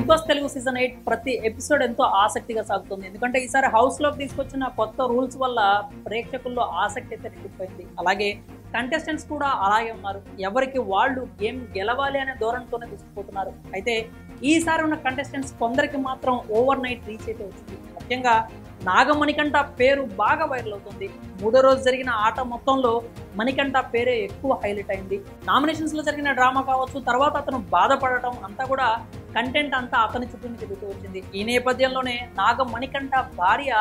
Big boss Telugu season 8 ప్రతి episode ఎంతో ఆసక్తిగా సాగుతుంది. ఎందుకంటే ఈసారి హౌస్‌లోకి తీసుకొచ్చిన కొత్త రూల్స్ వల్ల ప్రేక్షకుల్లో ఆసక్తి అయితే నిండిపోయింది. అలాగే కంటెస్టెంట్స్ కూడా అలాగే ఉన్నారు. ఎవరికి వాళ్ళు గేమ్ గెలవాలి అనే ధోరణితోనే దూసుకుపోతున్నారు. అయితే ఈసారి ఉన్న కంటెస్టెంట్స్ కొందరికి మాత్రం ఓవర్ నైట్ రీచ్ అయితే వచ్చింది. ముఖ్యంగా నాగమణికంఠ పేరు బాగా వైరల్ అవుతుంది. మూడో రోజు జరిగిన ఆట మొత్తంలో మణికంఠ పేరే ఎక్కువ హైలైట్ అయింది. నామినేషన్స్లో జరిగిన డ్రామా కావచ్చు, తర్వాత అతను బాధపడటం అంతా కూడా కంటెంట్ అంతా అతని చుట్టూ తిరుగుతూ వచ్చింది. ఈ నేపథ్యంలోనే నాగమణికంఠ భార్య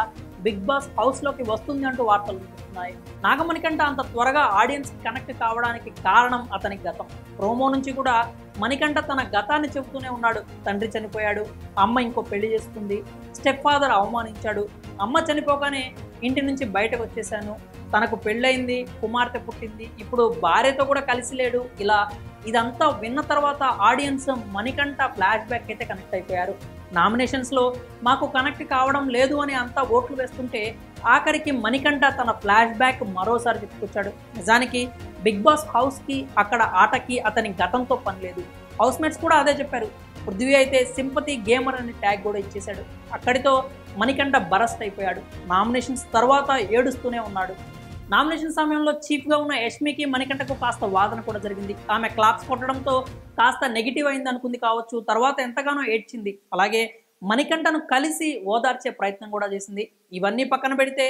బిగ్ బాస్ హౌస్లోకి వస్తుంది అంటూ వార్తలు వినిపిస్తున్నాయి. నాగమణికంఠ అంత త్వరగా ఆడియన్స్ కనెక్ట్ కావడానికి కారణం అతని గతం. ప్రోమో నుంచి కూడా మణికంఠ తన గతాన్ని చెబుతూనే ఉన్నాడు. తండ్రి చనిపోయాడు, అమ్మ ఇంకో పెళ్లి చేసుకుంది, స్టెప్ ఫాదర్ అవమానించాడు, అమ్మ చనిపోగానే ఇంటి నుంచి బయటకు వచ్చేసాను, తనకు పెళ్ళయింది, కుమార్తె పుట్టింది, ఇప్పుడు భార్యతో కూడా కలిసి లేడు. ఇదంతా విన్న తర్వాత ఆడియన్స్ మణికంఠ ఫ్లాష్ బ్యాక్ అయితే కనెక్ట్ అయిపోయారు. నామినేషన్స్లో మాకు కనెక్ట్ కావడం లేదు అని అంతా ఓట్లు వేస్తుంటే ఆఖరికి మణికంఠ తన ఫ్లాష్ బ్యాక్ మరోసారి చెప్పుకొచ్చాడు. నిజానికి బిగ్ బాస్ హౌస్కి, అక్కడ ఆటకి అతని గతంతో పని లేదు. హౌస్మేట్స్ కూడా అదే చెప్పారు. పృథ్వీ అయితే సింపతి గేమర్ అనే ట్యాగ్ కూడా ఇచ్చేశాడు. అక్కడితో మణికంఠ బరస్ట్ అయిపోయాడు. నామినేషన్స్ తర్వాత ఏడుస్తూనే ఉన్నాడు. నామినేషన్ సమయంలో చీఫ్గా ఉన్న యష్మికి మణికంఠకు కాస్త వాదన కూడా జరిగింది. ఆమె క్లాప్స్ కొట్టడంతో కాస్త నెగిటివ్ అయింది అనుకుంది కావచ్చు. తర్వాత ఎంతగానో ఏడ్చింది. అలాగే మణికంఠను కలిసి ఓదార్చే ప్రయత్నం కూడా చేసింది. ఇవన్నీ పక్కన పెడితే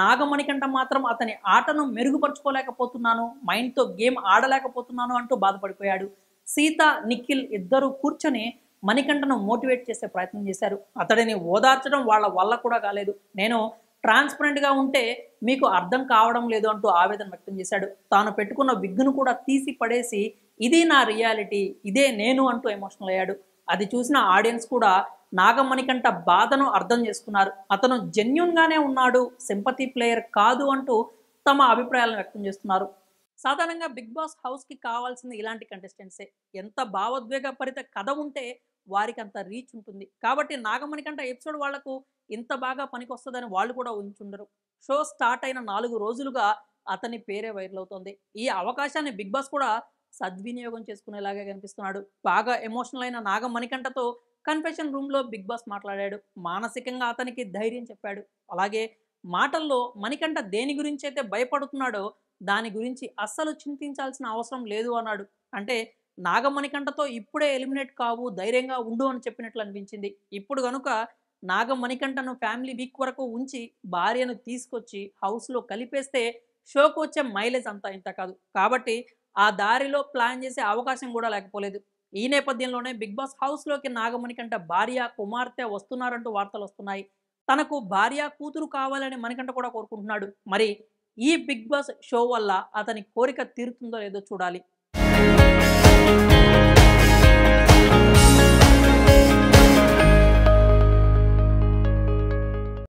నాగమణికంఠ మాత్రం అతని ఆటను మెరుగుపరుచుకోలేకపోతున్నాను, మైండ్తో గేమ్ ఆడలేకపోతున్నాను అంటూ బాధపడిపోయాడు. సీత, నిఖిల్ ఇద్దరు కూర్చొని మణికంఠను మోటివేట్ చేసే ప్రయత్నం చేశారు. అతడిని ఓదార్చడం వాళ్ళ వల్ల కూడా కాలేదు. నేను ట్రాన్స్పరెంట్గా ఉంటే మీకు అర్థం కావడం లేదు అంటూ ఆవేదన వ్యక్తం చేశాడు. తాను పెట్టుకున్న విగ్గును కూడా తీసి పడేసి ఇది నా రియాలిటీ, ఇదే నేను అంటూ ఎమోషనల్ అయ్యాడు. అది చూసిన ఆడియన్స్ కూడా నాగమణికంఠ బాధను అర్థం చేసుకున్నారు. అతను జెన్యూన్గానే ఉన్నాడు, సింపతి ప్లేయర్ కాదు అంటూ తమ అభిప్రాయాలను వ్యక్తం చేస్తున్నారు. సాధారణంగా బిగ్ బాస్ హౌస్కి కావాల్సింది ఇలాంటి కంటెస్టెంట్సే. ఎంత భావోద్వేగపరిత కథ ఉంటే వారికి అంత రీచ్ ఉంటుంది. కాబట్టి నాగమణికంఠ ఎపిసోడ్ వాళ్లకు ఇంత బాగా పనికొస్తుందని వాళ్ళు కూడా ఊహించుండరు. షో స్టార్ట్ అయిన 4 రోజులుగా అతని పేరే వైరల్ అవుతోంది. ఈ అవకాశాన్ని బిగ్ బాస్ కూడా సద్వినియోగం చేసుకునేలాగా కనిపిస్తున్నాడు. బాగా ఎమోషనల్ అయిన నాగమణికంఠతో కన్ఫెషన్ రూమ్లో బిగ్ బాస్ మాట్లాడాడు. మానసికంగా అతనికి ధైర్యం చెప్పాడు. అలాగే మాటల్లో మణికంఠ దేని గురించి అయితే భయపడుతున్నాడో దాని గురించి అస్సలు చింతించాల్సిన అవసరం లేదు అన్నాడు. అంటే నాగమణికంఠతో ఇప్పుడే ఎలిమినేట్ కావు, ధైర్యంగా ఉండు అని చెప్పినట్లు అనిపించింది. ఇప్పుడు కనుక నాగమణికంఠను ఫ్యామిలీ వీక్ వరకు ఉంచి భార్యను తీసుకొచ్చి హౌస్లో కలిపేస్తే షోకు వచ్చే మైలేజ్ అంతా ఇంత కాదు. కాబట్టి ఆ దారిలో ప్లాన్ చేసే అవకాశం కూడా లేకపోలేదు. ఈ నేపథ్యంలోనే బిగ్ బాస్ హౌస్లోకి నాగమణికంఠ భార్య, కుమార్తె వస్తున్నారంటూ వార్తలు వస్తున్నాయి. తనకు భార్య, కూతురు కావాలని మణికంఠ కూడా కోరుకుంటున్నాడు. మరి ఈ బిగ్ బాస్ షో వల్ల అతని కోరిక తీరుతుందో లేదో చూడాలి.